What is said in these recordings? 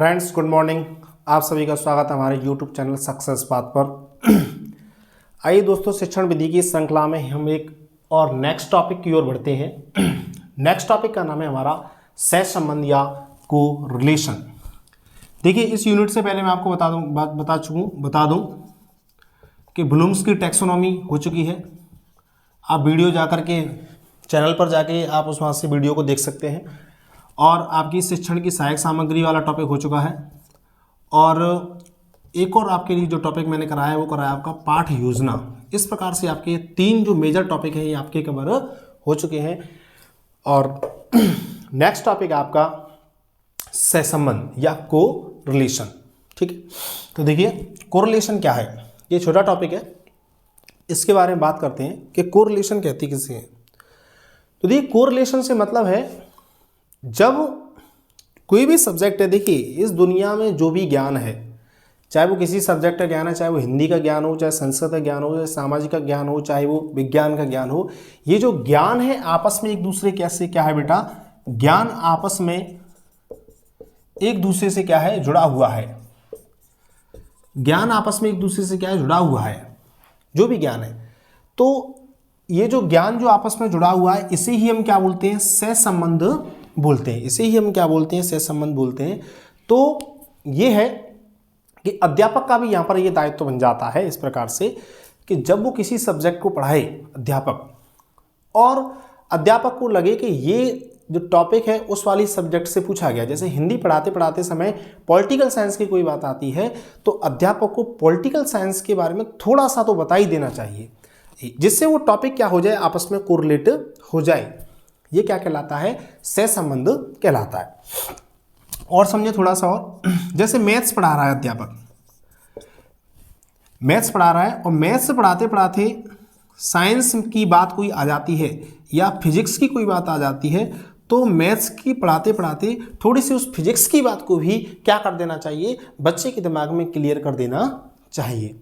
Friends good morning. आप सभी का स्वागत है हमारे यूट्यूब चैनल सक्सेस पाथ पर। आइए दोस्तों, शिक्षण विधि की श्रृंखला में हम एक और नेक्स्ट टॉपिक की ओर बढ़ते हैं। नेक्स्ट टॉपिक का नाम है हमारा सहसंबंध या को रिलेशन। देखिए, इस यूनिट से पहले मैं आपको बता दूं कि ब्लूम्स की टैक्सोनॉमी हो चुकी है। आप वीडियो जाकर के चैनल पर जाके आप उस वहाँ से वीडियो को देख सकते हैं। और आपकी शिक्षण की सहायक सामग्री वाला टॉपिक हो चुका है। और एक और आपके लिए जो टॉपिक मैंने कराया है वो कराया आपका पाठ योजना। इस प्रकार से आपके 3 जो मेजर टॉपिक हैं ये आपके कवर हो चुके हैं। और नेक्स्ट टॉपिक आपका सहसंबंध या को रिलेशन। ठीक है, तो देखिए कोरिलेशन क्या है। ये छोटा टॉपिक है, इसके बारे में बात करते हैं कि कोरिलेशन कहती किसे है। तो देखिए, कोरिलेशन से मतलब है जब कोई भी सब्जेक्ट है, देखिए इस दुनिया में जो भी ज्ञान है, चाहे वो किसी सब्जेक्ट का ज्ञान है, चाहे वो हिंदी का ज्ञान हो, चाहे संस्कृत का ज्ञान हो, चाहे सामाजिक का ज्ञान हो, चाहे वो विज्ञान का ज्ञान हो, ये जो ज्ञान है आपस में एक दूसरे कैसे क्या है बेटा, ज्ञान आपस में एक दूसरे से क्या है, जुड़ा हुआ है। ज्ञान आपस में एक दूसरे से क्या है, जुड़ा हुआ है, जो भी ज्ञान है। तो ये जो ज्ञान जो आपस में जुड़ा हुआ है, इसे ही हम क्या बोलते हैं, सहसंबंध बोलते हैं। इसे ही हम क्या बोलते हैं, सहसंबंध बोलते हैं। तो ये है कि अध्यापक का भी यहाँ पर ये दायित्व बन जाता है इस प्रकार से कि जब वो किसी सब्जेक्ट को पढ़ाए अध्यापक, और अध्यापक को लगे कि ये जो टॉपिक है उस वाली सब्जेक्ट से पूछा गया, जैसे हिंदी पढ़ाते पढ़ाते समय पॉलिटिकल साइंस की कोई बात आती है तो अध्यापक को पॉलिटिकल साइंस के बारे में थोड़ा सा तो बता ही देना चाहिए, जिससे वो टॉपिक क्या हो जाए, आपस में कोरिलेट हो जाए। ये क्या कहलाता है, सहसंबंध कहलाता है। और समझे थोड़ा सा और, जैसे मैथ्स पढ़ा रहा है अध्यापक, मैथ्स पढ़ा रहा है और मैथ्स पढ़ाते पढ़ाते साइंस की बात कोई आ जाती है या फिजिक्स की कोई बात आ जाती है, तो मैथ्स की पढ़ाते पढ़ाते थोड़ी सी उस फिजिक्स की बात को भी क्या कर देना चाहिए, बच्चे के दिमाग में क्लियर कर देना चाहिए।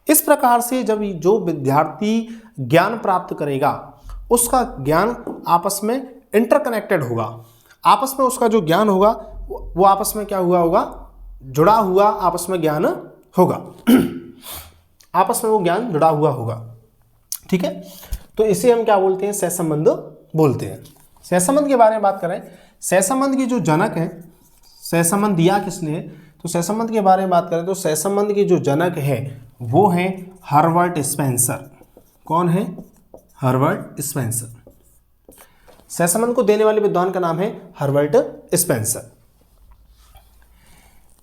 इस प्रकार से जब जो विद्यार्थी ज्ञान प्राप्त करेगा उसका ज्ञान आपस में इंटरकनेक्टेड होगा, आपस में उसका जो ज्ञान होगा वो आपस में क्या हुआ होगा, जुड़ा हुआ आपस में ज्ञान होगा। आपस में वो ज्ञान जुड़ा हुआ होगा। ठीक है, तो इसे हम क्या बोलते हैं, सहसंबंध बोलते हैं। सहसंबंध के बारे में बात करें, सहसंबंध की जो जनक है, सहसंबंध दिया किसने, तो सहसंबंध के बारे में बात करें तो सहसंबंध की जो जनक है वो है हर्बर्ट स्पेंसर। कौन है, हर्बर्ट स्पेंसर। सहसंबंध को देने वाले विद्वान का नाम है हर्बर्ट स्पेंसर।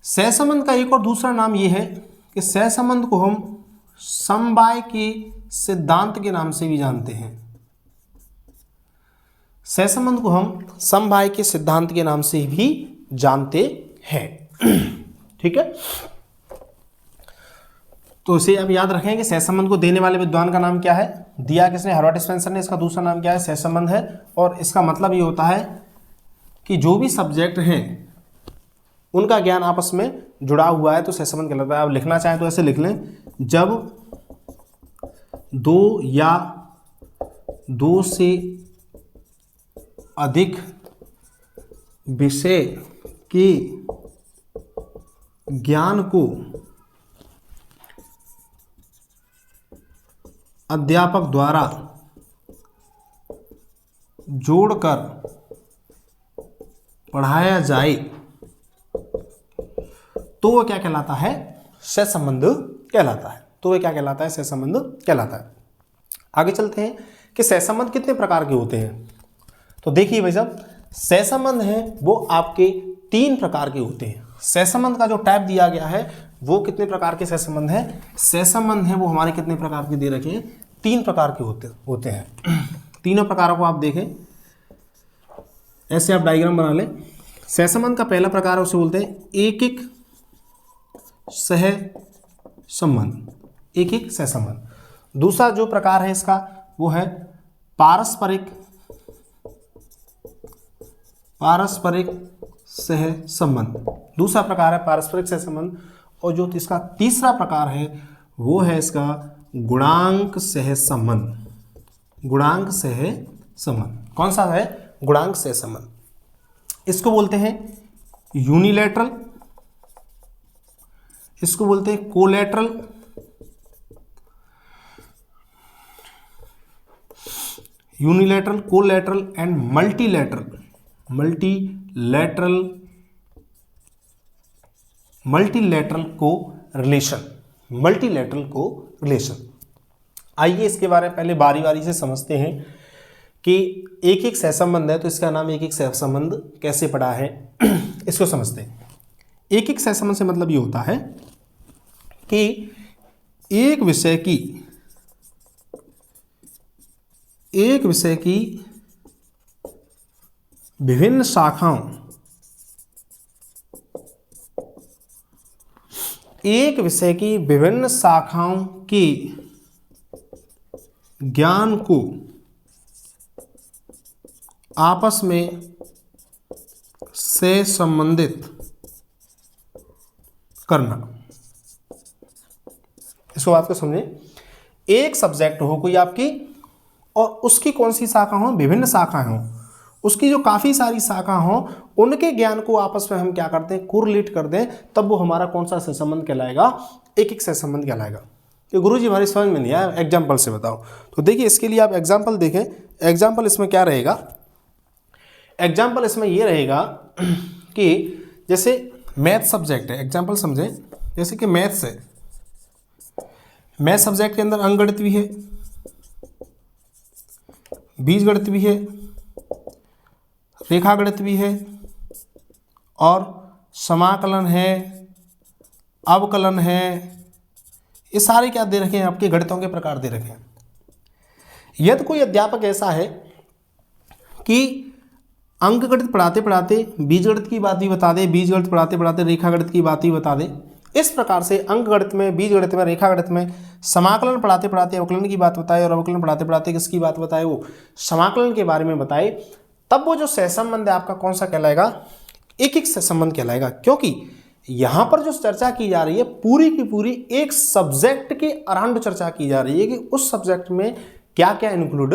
सहसंबंध का एक और दूसरा नाम यह है कि सहसंबंध को हम समवाय के सिद्धांत के नाम से भी जानते हैं। सहसंबंध को हम समवाय के सिद्धांत के नाम से भी जानते हैं। ठीक है, तो इसे अब याद रखें कि सहसंबंध को देने वाले विद्वान का नाम क्या है, दिया किसने, हर्बर्ट स्पेंसर ने। इसका दूसरा नाम क्या है, सहसंबंध है। और इसका मतलब ये होता है कि जो भी सब्जेक्ट हैं उनका ज्ञान आपस में जुड़ा हुआ है तो सहसंबंध कहलाता है। आप लिखना चाहें तो ऐसे लिख लें, जब दो या दो से अधिक विषय के ज्ञान को अध्यापक द्वारा जोड़कर पढ़ाया जाए तो वह क्या कहलाता है, सहसंबंध कहलाता है। तो वह क्या कहलाता है, सहसंबंध कहलाता है। आगे चलते हैं कि सहसंबंध कितने प्रकार के होते हैं। तो देखिए भाई साहब, सहसंबंध है वो आपके 3 प्रकार के होते हैं। सहसंबंध का जो टाइप दिया गया है वो कितने प्रकार के सहसंबंध है, सहसंबंध है वो हमारे कितने प्रकार के दे रखे हैं, 3 प्रकार के होते हैं। तीनों प्रकारों को आप देखें, ऐसे आप डायग्राम बना लें। सहसंबंध का पहला प्रकार है उसे बोलते हैं एक सहसंबंध, एक सहसंबंध। दूसरा जो प्रकार है इसका वो है पारस्परिक सहसंबंध। दूसरा प्रकार है पारस्परिक सहसंबंध। और जो इसका तीसरा प्रकार है वो है इसका गुणांक सहसंबंध। गुणांक सहसंबंध कौन सा है, गुणांक सहसंबंध। इसको बोलते हैं यूनिलैटरल इसको बोलते हैं collateral, unilateral, collateral and multilateral. Multilateral को रिलेशन। आइए इसके बारे में पहले बारी बारी से समझते हैं कि एक एक सहसंबंध है तो इसका नाम एक एक सहसंबंध कैसे पड़ा है इसको समझते हैं। एक एक सहसंबंध से मतलब ये होता है कि एक विषय की विभिन्न शाखाओं, के ज्ञान को आपस में से संबंधित करना। इसको बात को समझें। एक सब्जेक्ट हो कोई आपकी और उसकी कौन सी शाखा हो, विभिन्न शाखाएं हो, उसकी जो काफ़ी सारी शाखा हो, उनके ज्ञान को आपस में हम क्या करते हैं, कोरिलेट कर दें, तब वो हमारा कौन सा सहसंबंध कहलाएगा, एक एक सहसंबंध कहलाएगा। तो गुरुजी हमारी समझ में नहीं आया, एग्जाम्पल से बताओ। तो देखिए इसके लिए आप एग्जाम्पल देखें। एग्जाम्पल इसमें क्या रहेगा, एग्जाम्पल इसमें ये रहेगा कि जैसे मैथ सब्जेक्ट है, एग्जाम्पल समझें, जैसे कि मैथ्स है, मैथ सब्जेक्ट के अंदर अंकगणित भी है, बीजगणित भी है, रेखागणित भी है और समाकलन है, अवकलन है। ये सारे क्या दे रखे हैं, आपके गणितों के प्रकार दे रखे हैं। यदि कोई अध्यापक ऐसा है कि अंकगणित पढ़ाते पढ़ाते बीजगणित की बात भी बता दे, बीजगणित पढ़ाते पढ़ाते रेखागणित की बात भी बता दे, इस प्रकार से अंकगणित में, बीजगणित में, रेखागणित में समाकलन पढ़ाते पढ़ाते अवकलन की बात बताए और अवकलन पढ़ाते पढ़ाते किसकी बात बताए, वो समाकलन के बारे में बताए, तब वो जो सहसंबंध है आपका कौन सा कहलाएगा, एक एक सहसंबंध कहलाएगा। क्योंकि यहाँ पर जो चर्चा की जा रही है पूरी की पूरी एक सब्जेक्ट के अराउंड चर्चा की जा रही है कि उस सब्जेक्ट में क्या क्या इंक्लूड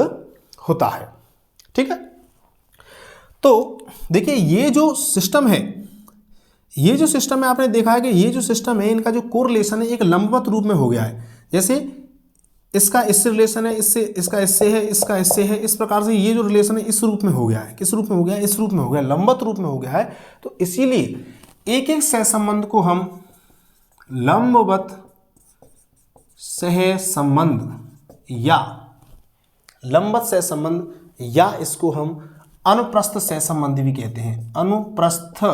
होता है। ठीक है, तो देखिए ये जो सिस्टम है, आपने देखा है कि ये जो सिस्टम है, इनका जो कोरिलेशन है एक लंबवत रूप में हो गया है। जैसे इसका इससे रिलेशन है, इससे, इसका इससे है, इसका इससे है, इस प्रकार से ये जो रिलेशन है इस रूप में हो गया है। किस रूप में हो गया है, इस रूप में हो गया, लंबवत रूप में हो गया है। तो इसीलिए एक एक सहसंबंध को हम लंबवत सहसंबंध या इसको हम अनुप्रस्थ सहसंबंध भी कहते हैं। अनुप्रस्थ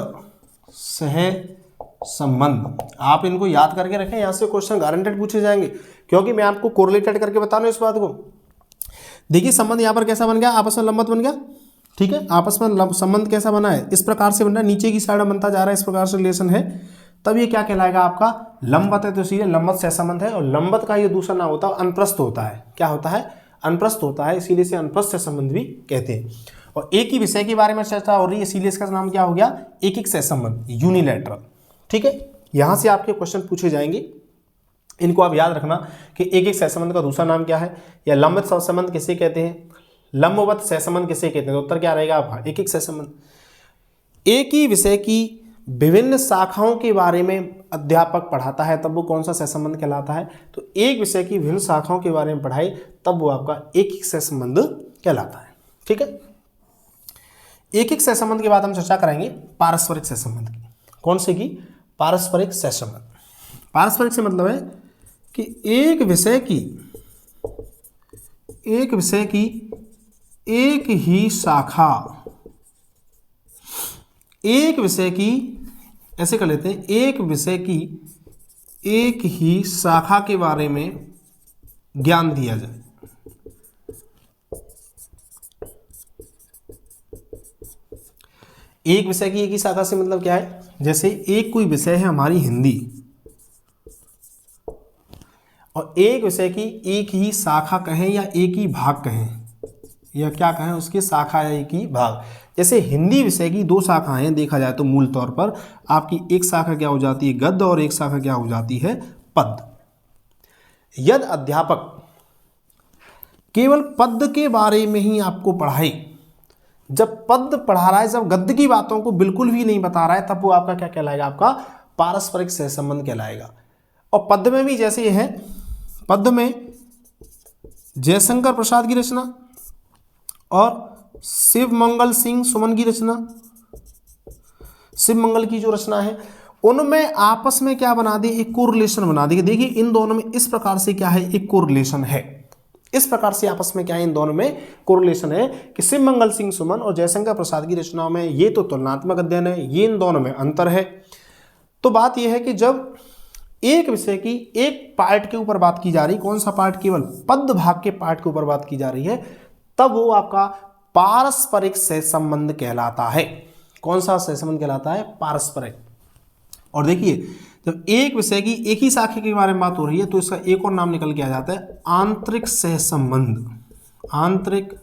सहसंबंध, आप इनको याद करके रखें, यहाँ से क्वेश्चन गारंटेड पूछे जाएंगे, क्योंकि मैं आपको कोरिलेटेड करके बता रहा हूँ इस बात को। देखिए संबंध यहाँ पर कैसा बन गया, आपस में लंबवत बन गया। ठीक है, आपस में संबंध कैसा बना है, इस प्रकार से बन रहा है, नीचे की साइड बनता जा रहा है, इस प्रकार से रिलेशन है, तब ये क्या कहलाएगा आपका, लंबवत है। तो इसीलिए लंबवत सहसंबंध है। और लंबवत का ये दूसरा नाम होता है अनुप्रस्थ होता है। क्या होता है, अनुप्रस्थ होता है, इसीलिए इसे अनुप्रस्थ सहसंबंध भी कहते हैं। और एक ही विषय के बारे में चर्चा हो रही है, इसीलिए इसका नाम क्या हो गया, एक एक सहसंबंध, यूनिलैटरल। ठीक है, यहां से आपके क्वेश्चन पूछे जाएंगे, इनको आप याद रखना कि एक एक सहसंबंध का दूसरा नाम क्या है, या लंबवत सहसंबंध किसे कहते हैं, लंबवत सहसंबंध किसे कहते हैं। तो उत्तर क्या रहेगा आपका, एक एक सहसंबंध। एक ही विषय की विभिन्न शाखाओं के बारे में अध्यापक पढ़ाता है, तब वो कौन सा सहसंबंध कहलाता है, तो एक विषय की विभिन्न शाखाओं के बारे में पढ़ाए तब वो आपका एक एक सहसंबंध कहलाता है। ठीक है, एक एक सहसंबंध के बाद हम चर्चा करेंगे पारस्परिक सहसंबंध की। कौन से की, पारस्परिक सहसंबंध। पारस्परिक से मतलब है कि एक विषय की एक ही शाखा, एक विषय की, ऐसे कर लेते हैं, एक विषय की एक ही शाखा के बारे में ज्ञान दिया जाए। एक विषय की एक ही शाखा से मतलब क्या है, जैसे एक कोई विषय है हमारी हिंदी, और एक विषय की एक ही शाखा कहें या एक ही भाग कहें, या क्या कहें उसकी शाखा या एक ही भाग। जैसे हिंदी विषय की दो शाखाएं देखा जाए तो मूल तौर पर आपकी एक शाखा क्या हो जाती है, गद्य, और एक शाखा क्या हो जाती है, पद्य। यदि अध्यापक केवल पद्य के बारे में ही आपको पढ़ाए, जब पद्य पढ़ा रहा है, जब गद्य की बातों को बिल्कुल भी नहीं बता रहा है, तब वो आपका क्या कहलाएगा, आपका पारस्परिक सहसंबंध कहलाएगा। और पद्य में भी जैसे ये है, पद्य में जयशंकर प्रसाद की रचना और शिव मंगल सिंह सुमन की रचना, शिव मंगल की जो रचना है उनमें आपस में क्या बना दी, एक कोरिलेशन बना दी। देखिए इन दोनों में इस प्रकार से क्या है, एक कोरिलेशन है, इस प्रकार से आपस में क्या है, इन दोनों में कोरिलेशन है कि शिव मंगल सिंह सुमन और जयशंकर प्रसाद की रचनाओं में ये तो तुलनात्मक अध्ययन है, ये इन दोनों में अंतर है। तो बात यह है कि जब एक विषय की एक पार्ट के ऊपर बात की जा रही, कौन सा पार्ट, केवल पद्य भाग के पार्ट के ऊपर बात की जा रही है, तब वो आपका पारस्परिक सहसंबंध कहलाता है। कौन सा सहसंबंध कहलाता है, पारस्परिक। और देखिए जब एक विषय की एक ही शाखा के बारे में बात हो रही है तो इसका एक और नाम निकल के आ जाता है आंतरिक सहसंबंध, आंतरिक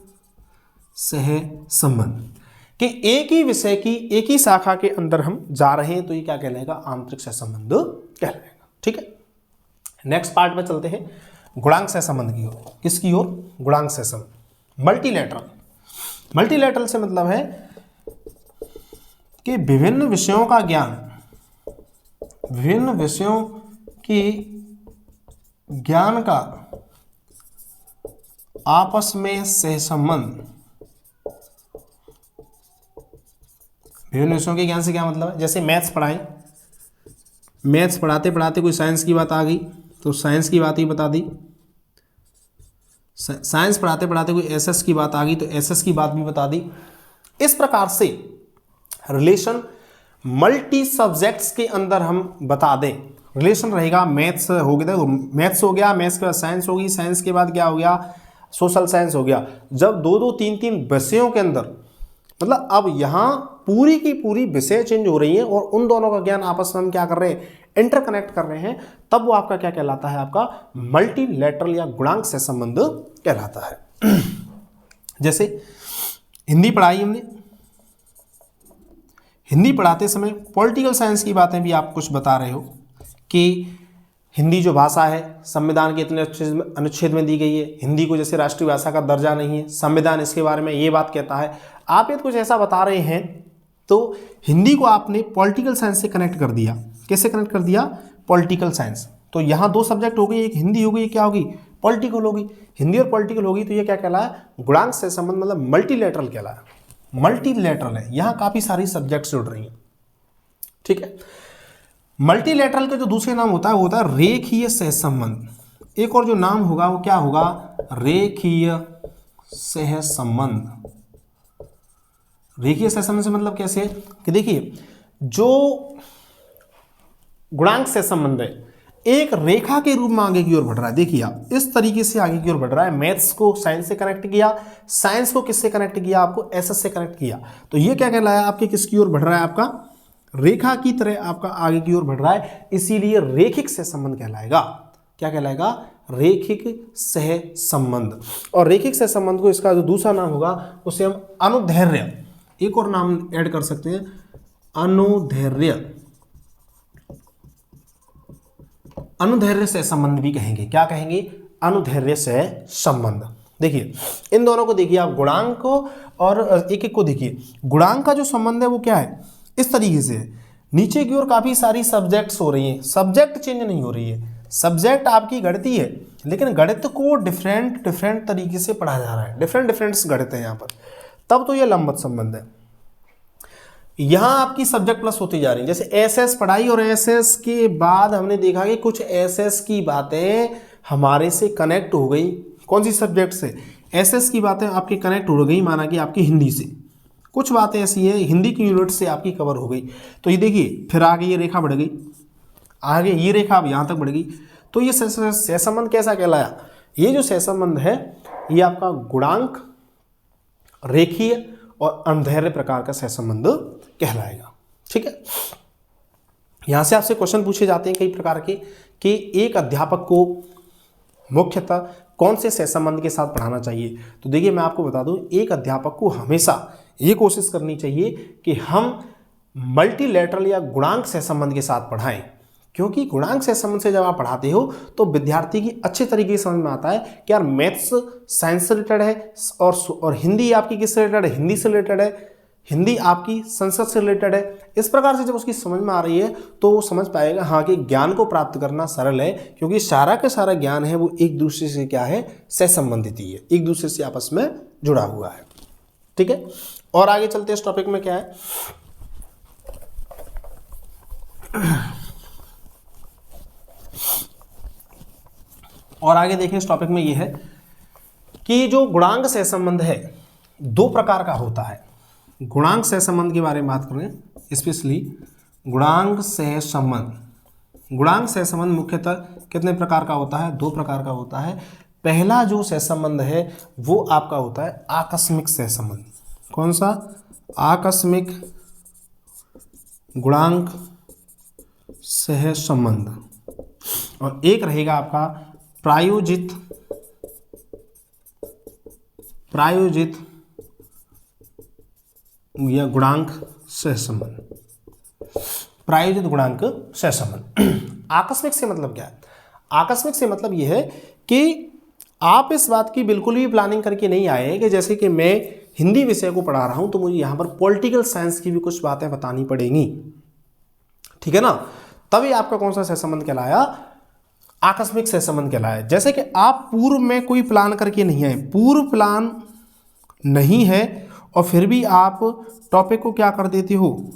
सहसंबंध। कि एक ही विषय की एक ही शाखा के अंदर हम जा रहे हैं तो ये क्या कहलाएगा, आंतरिक सहसंबंध कहलाएगा। ठीक है, नेक्स्ट पार्ट में चलते हैं गुणांक सहसंबंध की ओर। किसकी ओर, गुणांक सहसंबंध। मल्टीलैटरल, मल्टीलैटरल से मतलब है कि विभिन्न विषयों का ज्ञान, विभिन्न विषयों की ज्ञान का आपस में सहसंबंध। विभिन्न विषयों के ज्ञान से क्या मतलब है, जैसे मैथ्स पढ़ाएं, मैथ्स पढ़ाते पढ़ाते कोई साइंस की बात आ गई तो साइंस की बात ही बता दी, साइंस पढ़ाते पढ़ाते कोई एसएस की बात आ गई तो एसएस की बात भी बता दी। इस प्रकार से रिलेशन मल्टी सब्जेक्ट्स के अंदर हम बता दें, रिलेशन रहेगा। मैथ्स हो गया, मैथ्स हो गया, मैथ्स के बाद साइंस होगी, साइंस के बाद क्या हो गया, सोशल साइंस हो गया। जब दो दो तीन तीन विषयों के अंदर, मतलब अब यहाँ पूरी की पूरी विषय चेंज हो रही हैं और उन दोनों का ज्ञान आपस में हम क्या कर रहे हैं, इंटरकनेक्ट कर रहे हैं, तब वो आपका क्या कहलाता है, आपका मल्टीलैटरल या गुणांक सहसंबंध कहलाता है। जैसे हिंदी पढ़ाई हमने, हिंदी पढ़ाते समय पॉलिटिकल साइंस की बातें भी आप कुछ बता रहे हो कि हिंदी जो भाषा है संविधान के इतने अनुच्छेद में दी गई है, हिंदी को जैसे राष्ट्रीय भाषा का दर्जा नहीं है, संविधान इसके बारे में ये बात कहता है। आप ये कुछ ऐसा बता रहे हैं तो हिंदी को आपने पॉलिटिकल साइंस से कनेक्ट कर दिया। कैसे कनेक्ट कर दिया, पॉलिटिकल साइंस। तो यहाँ दो सब्जेक्ट हो गई, एक हिंदी हो गई, क्या होगी, पॉलिटिकल होगी। हिंदी और पॉलिटिकल होगी तो ये क्या कहलाया, गुणांक सहसंबंध, मतलब मल्टीलैटरल कहलाया। मल्टीलैटरल है, यहाँ काफी सारी सब्जेक्ट्स जुड़ रही हैं। ठीक है, मल्टीलैटरल का जो दूसरे नाम होता है वो होता है रेखीय सहसंबंध। एक और जो नाम होगा वो क्या होगा, रेखीय सहसंबंध। रेखीय सहसंबंध से मतलब कैसे कि देखिए जो गुणांक सहसंबंध है एक रेखा के रूप में आगे की ओर बढ़ रहा है। देखिए आप इस तरीके से आगे की ओर बढ़ रहा है। मैथ्स को साइंस से कनेक्ट किया, साइंस को किससे कनेक्ट किया, आपको एसएस से कनेक्ट किया, तो ये क्या कहलाया, आपके किसकी ओर बढ़ रहा है, आपका रेखा की तरह आपका आगे की ओर बढ़ रहा है, इसीलिए रेखिक सहसंबंध कहलाएगा। क्या कहलाएगा, रेखिक सहसंबंध। और रेखिक सहसंबंध को इसका जो दूसरा नाम होगा उसे हम अनुदैर्ध्य, एक और नाम ऐड कर सकते हैं, अनुदैर्ध्य, अनुदैर्ध्य सहसंबंध भी कहेंगे। क्या कहेंगे, अनुदैर्ध्य सहसंबंध। देखिए इन दोनों को देखिए आप, गुणांक को और एक एक को देखिए। गुणांक का जो संबंध है वो क्या है, इस तरीके से नीचे की ओर काफी सारी सब्जेक्ट्स हो रही हैं, सब्जेक्ट चेंज नहीं हो रही है, सब्जेक्ट आपकी गणित है, लेकिन गणित को डिफरेंट तरीके से पढ़ा जा रहा है, डिफरेंट गणित है यहाँ पर, तब तो ये लंबवत संबंध है। यहां आपकी सब्जेक्ट प्लस होती जा रही है, जैसे एसएस पढ़ाई और एसएस के बाद हमने देखा कि कुछ एसएस की बातें हमारे से कनेक्ट हो गई। कौन सी सब्जेक्ट से, एसएस की बातें आपकी कनेक्ट हो गई, माना कि आपकी हिंदी से कुछ बातें ऐसी हैं हिंदी की यूनिट से आपकी कवर हो गई। तो ये देखिए फिर आगे ये रेखा बढ़ गई, आगे ये रेखा अब यहाँ तक बढ़ गई, तो ये सहसंबंध कैसा कहलाया, ये जो सहसंबंध है ये आपका गुणांक, रेखीय और अनुदैर्ध्य प्रकार का सहसंबंध कहलाएगा। ठीक है, यहां से आपसे क्वेश्चन पूछे जाते हैं कई प्रकार के कि एक अध्यापक को मुख्यतः कौन से सहसंबंध के साथ पढ़ाना चाहिए। तो देखिए मैं आपको बता दूं, एक अध्यापक को हमेशा ये कोशिश करनी चाहिए कि हम मल्टीलैटरल या गुणांक सहसंबंध के साथ पढ़ाएं, क्योंकि गुणांक सहसंबंध से जब आप पढ़ाते हो तो विद्यार्थी की अच्छे तरीके से समझ में आता है कि यार मैथ्स साइंस से रिलेटेड है और हिंदी आपकी किससे रिलेटेड है, हिंदी से रिलेटेड है, हिंदी आपकी संस्कृत से रिलेटेड है। इस प्रकार से जब उसकी समझ में आ रही है तो वो समझ पाएगा हाँ कि ज्ञान को प्राप्त करना सरल है, क्योंकि सारा का सारा ज्ञान है वो एक दूसरे से क्या है, सहसंबंधित ही है, एक दूसरे से आपस में जुड़ा हुआ है। ठीक है, और आगे चलते हैं इस टॉपिक में क्या है। और आगे देखें इस टॉपिक में ये है कि जो गुणांक सहसंबंध है दो प्रकार का होता है। गुणांक सहसंबंध के बारे में बात करें, स्पेशली गुणांक सहसंबंध। गुणांक सहसंबंध मुख्यतः कितने प्रकार का होता है, दो प्रकार का होता है। पहला जो सहसंबंध है वो आपका होता है आकस्मिक सहसंबंध। कौन सा? आकस्मिक गुणांक सहसंबंध। और एक रहेगा आपका प्रायोजित या गुणांक सहसंबंध। प्रायोजित गुणांक सहसंबंध। आकस्मिक से मतलब क्या है? आकस्मिक से मतलब यह है कि आप इस बात की बिल्कुल भी प्लानिंग करके नहीं आए कि जैसे कि मैं हिंदी विषय को पढ़ा रहा हूं तो मुझे यहां पर पॉलिटिकल साइंस की भी कुछ बातें बतानी पड़ेंगी, ठीक है ना, तभी आपका कौन सा सहसंबंध कहलाया? आकस्मिक सहसंबंध कहलाया। जैसे कि आप पूर्व में कोई प्लान करके नहीं आए, पूर्व प्लान नहीं है और फिर भी आप टॉपिक को क्या कर देते हो,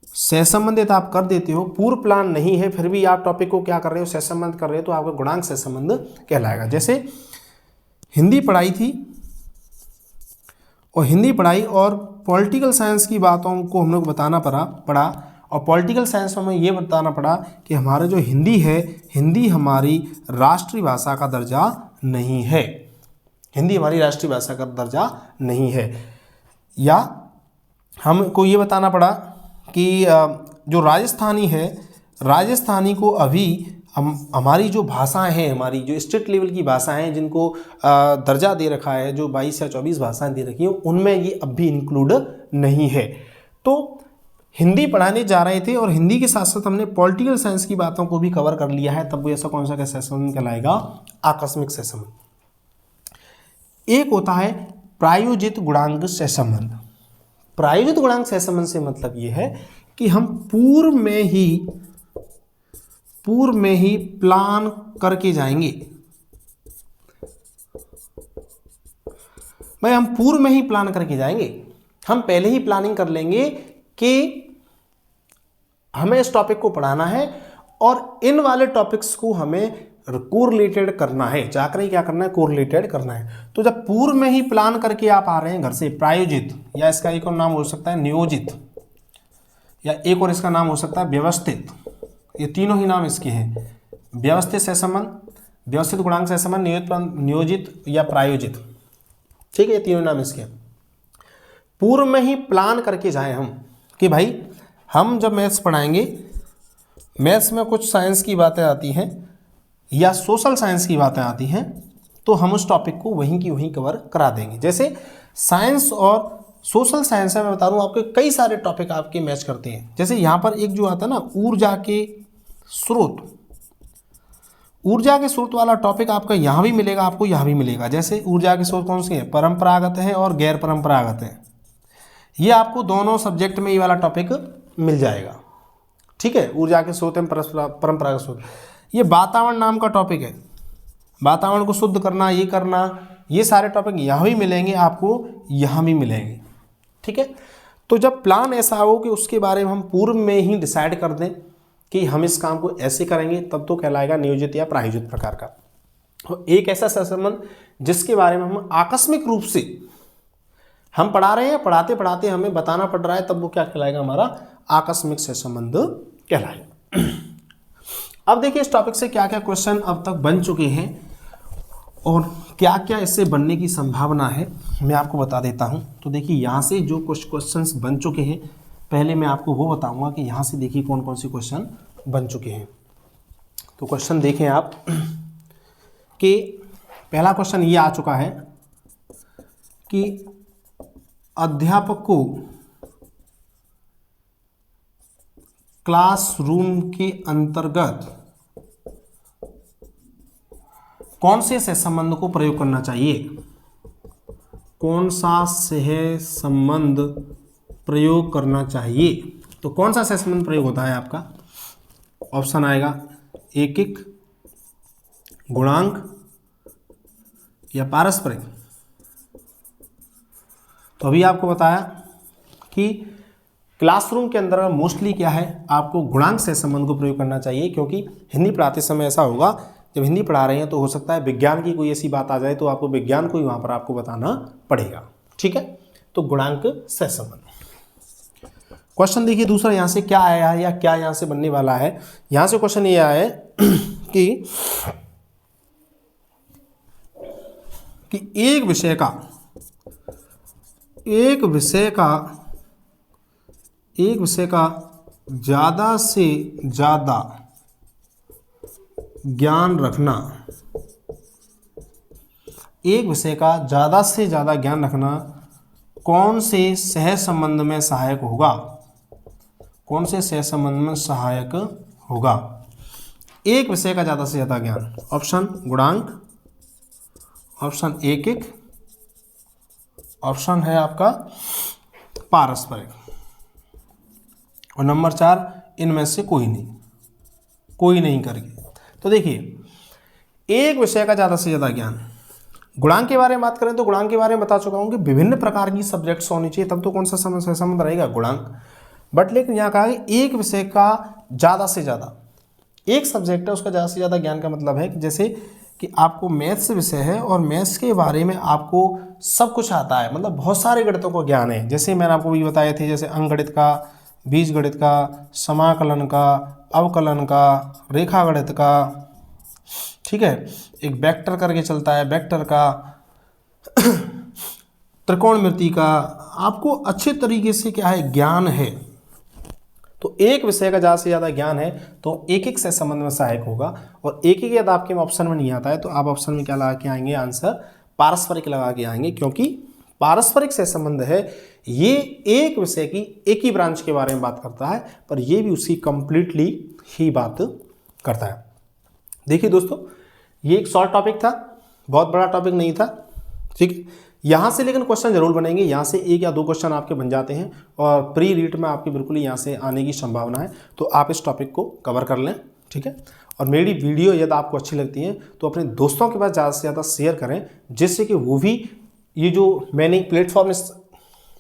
सहसंबंधित आप कर देते हो। पूर्व प्लान नहीं है फिर भी आप टॉपिक को क्या कर रहे हो, सहसंबंध कर रहे हो, तो आपका गुणांक सहसंबंध कहलाएगा। जैसे हिंदी पढ़ाई थी और हिंदी पढ़ाई और पॉलिटिकल साइंस की बातों को हम लोग बताना पड़ा और पॉलिटिकल साइंस में हमें ये बताना पड़ा कि हमारा जो हिंदी है, हिंदी हमारी राष्ट्रीय भाषा का दर्जा नहीं है, हिंदी हमारी राष्ट्रीय भाषा का दर्जा नहीं है। या हमको ये बताना पड़ा कि जो राजस्थानी है, राजस्थानी को अभी हमारी जो भाषाएं हैं, हमारी जो स्टेट लेवल की भाषाएं हैं जिनको दर्जा दे रखा है, जो 22 या 24 भाषाएं दे रखी हैं, उनमें ये अब भी इंक्लूड नहीं है। तो हिंदी पढ़ाने जा रहे थे और हिंदी के साथ साथ हमने पॉलिटिकल साइंस की बातों को भी कवर कर लिया है, तब वो ऐसा कौन सा सहसंबंध कहलाएगा? आकस्मिक सहसंबंध। एक होता है प्रायोजित गुणांक सहसंबंध। प्रायोजित गुणांक सहसंबंध से मतलब ये है कि हम पूर्व में ही प्लान करके जाएंगे। भाई हम पूर्व में ही प्लान करके जाएंगे, हम पहले ही प्लानिंग कर लेंगे कि हमें इस टॉपिक को पढ़ाना है और इन वाले टॉपिक्स को हमें कोरिलेटेड करना है, जाकर ही क्या करना है, कोरिलेटेड करना है। तो जब पूर्व में ही प्लान करके आप आ रहे हैं घर से, प्रायोजित, या इसका एक और नाम हो सकता है नियोजित, या एक और इसका नाम हो सकता है व्यवस्थित, ये तीनों ही नाम इसके हैं। व्यवस्थित सहसंबंध, व्यवस्थित गुणांक सहसंबंध, नियोजित या प्रायोजित, ठीक है, ये तीनों नाम इसके। पूर्व में ही प्लान करके जाएं हम कि भाई हम जब मैथ्स पढ़ाएंगे, मैथ्स में कुछ साइंस की बातें आती हैं या सोशल साइंस की बातें आती हैं, तो हम उस टॉपिक को वहीं की वहीं कवर करा देंगे। जैसे साइंस और सोशल साइंस में मैं बता दूं आपके कई सारे टॉपिक आपके मैच करते हैं। जैसे यहाँ पर एक जो आता है ना ऊर्जा के स्रोत, ऊर्जा के स्रोत वाला टॉपिक आपका यहाँ भी मिलेगा, आपको यहाँ भी मिलेगा। जैसे ऊर्जा के स्रोत कौन से हैं, परंपरागत हैं और गैर परंपरागत हैं। ये आपको दोनों सब्जेक्ट में ये वाला टॉपिक मिल जाएगा, ठीक है। ऊर्जा के स्रोत एवं परंपरागत स्रोत, ये वातावरण नाम का टॉपिक है, वातावरण को शुद्ध करना, ये करना, ये सारे टॉपिक यहाँ भी मिलेंगे, आपको यहाँ भी मिलेंगे, ठीक है। तो जब प्लान ऐसा हो कि उसके बारे में हम पूर्व में ही डिसाइड कर दें कि हम इस काम को ऐसे करेंगे, तब तो कहलाएगा नियोजित या प्रायोजित प्रकार का। और एक ऐसा सहसंबंध जिसके बारे में हम आकस्मिक रूप से हम पढ़ा रहे हैं, पढ़ाते पढ़ाते हमें बताना पड़ रहा है, तब वो क्या कहलाएगा, हमारा आकस्मिक सहसंबंध कहलाएगा। अब देखिए इस टॉपिक से क्या क्या क्वेश्चन अब तक बन चुके हैं और क्या क्या इससे बनने की संभावना है, मैं आपको बता देता हूं। तो देखिए यहाँ से जो कुछ क्वेश्चंस बन चुके हैं, पहले मैं आपको वो बताऊंगा कि यहाँ से देखिए कौन कौन से क्वेश्चन बन चुके हैं। तो क्वेश्चन देखें आप कि पहला क्वेश्चन ये आ चुका है कि अध्यापक को क्लासरूम के अंतर्गत कौन से सहसंबंध को प्रयोग करना चाहिए। कौन सा सहसंबंध प्रयोग करना चाहिए? तो कौन सा सहसंबंध प्रयोग होता है आपका? ऑप्शन आएगा एकिक, गुणांक या पारस्परिक। तो अभी आपको बताया कि क्लासरूम के अंदर मोस्टली क्या है, आपको गुणांक सहसंबंध को प्रयोग करना चाहिए, क्योंकि हिंदी पढ़ाते समय ऐसा होगा, जब हिंदी पढ़ा रहे हैं तो हो सकता है विज्ञान की कोई ऐसी बात आ जाए तो आपको विज्ञान को ही वहाँ पर आपको बताना पड़ेगा। ठीक है, तो गुणांक सहसंबंध। क्वेश्चन देखिए दूसरा यहाँ से क्या आया है या क्या यहाँ से बनने वाला है। यहाँ से क्वेश्चन ये आया है कि एक विषय का ज़्यादा से ज़्यादा ज्ञान रखना, एक विषय का ज़्यादा से ज़्यादा ज्ञान रखना कौन से सहसंबंध में सहायक होगा? कौन से सहसंबंध में सहायक होगा? एक विषय का ज़्यादा से ज़्यादा ज्ञान, ऑप्शन गुणांक, ऑप्शन एकिक, ऑप्शन है आपका पारस्परिक, और नंबर 4 इनमें से कोई नहीं करके। तो देखिए, एक विषय का ज़्यादा से ज़्यादा ज्ञान, गुणांक के बारे में बात करें तो गुणांक के बारे में बता चुका हूँ कि विभिन्न प्रकार की सब्जेक्ट्स होनी चाहिए, तब तो कौन सा सहसंबंध रहेगा? गुणांक। बट लेकिन यहाँ कहा कि एक विषय का ज़्यादा से ज़्यादा, एक सब्जेक्ट है उसका ज़्यादा से ज़्यादा ज्ञान का मतलब है कि जैसे कि आपको मैथ्स विषय है और मैथ्स के बारे में आपको सब कुछ आता है, मतलब बहुत सारे गणितों का ज्ञान है। जैसे मैंने आपको भी बताए थे, जैसे अंकगणित का, बीजगणित का, समाकलन का, अवकलन का, रेखा गणित का, ठीक है, एक वेक्टर करके चलता है, वेक्टर का, त्रिकोणमिति का, आपको अच्छे तरीके से क्या है ज्ञान है। तो एक विषय का ज़्यादा से ज़्यादा ज्ञान है तो एक एक से संबंध में सहायक होगा, और एक एक यदि आपके ऑप्शन में नहीं आता है तो आप ऑप्शन में क्या लगा के आएंगे? आंसर पारस्परिक लगा के आएंगे, क्योंकि पारस्परिक से संबंध है, ये एक विषय की एक ही ब्रांच के बारे में बात करता है, पर ये भी उसकी कंप्लीटली ही बात करता है। देखिए दोस्तों, ये एक शॉर्ट टॉपिक था, बहुत बड़ा टॉपिक नहीं था। ठीक है, यहाँ से लेकिन क्वेश्चन जरूर बनेंगे, यहाँ से 1 या 2 क्वेश्चन आपके बन जाते हैं, और प्री रीट में आपके बिल्कुल यहाँ से आने की संभावना है, तो आप इस टॉपिक को कवर कर लें। ठीक है, और मेरी वीडियो यदि आपको अच्छी लगती है तो अपने दोस्तों के पास ज़्यादा से ज़्यादा शेयर करें, जिससे कि वो भी ये जो मैंने प्लेटफॉर्म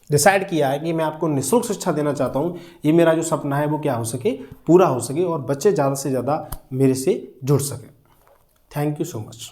डिसाइड किया है कि मैं आपको निःशुल्क शिक्षा देना चाहता हूँ, ये मेरा जो सपना है वो क्या हो सके, पूरा हो सके, और बच्चे ज़्यादा से ज़्यादा मेरे से जुड़ सकें। Thank you so much.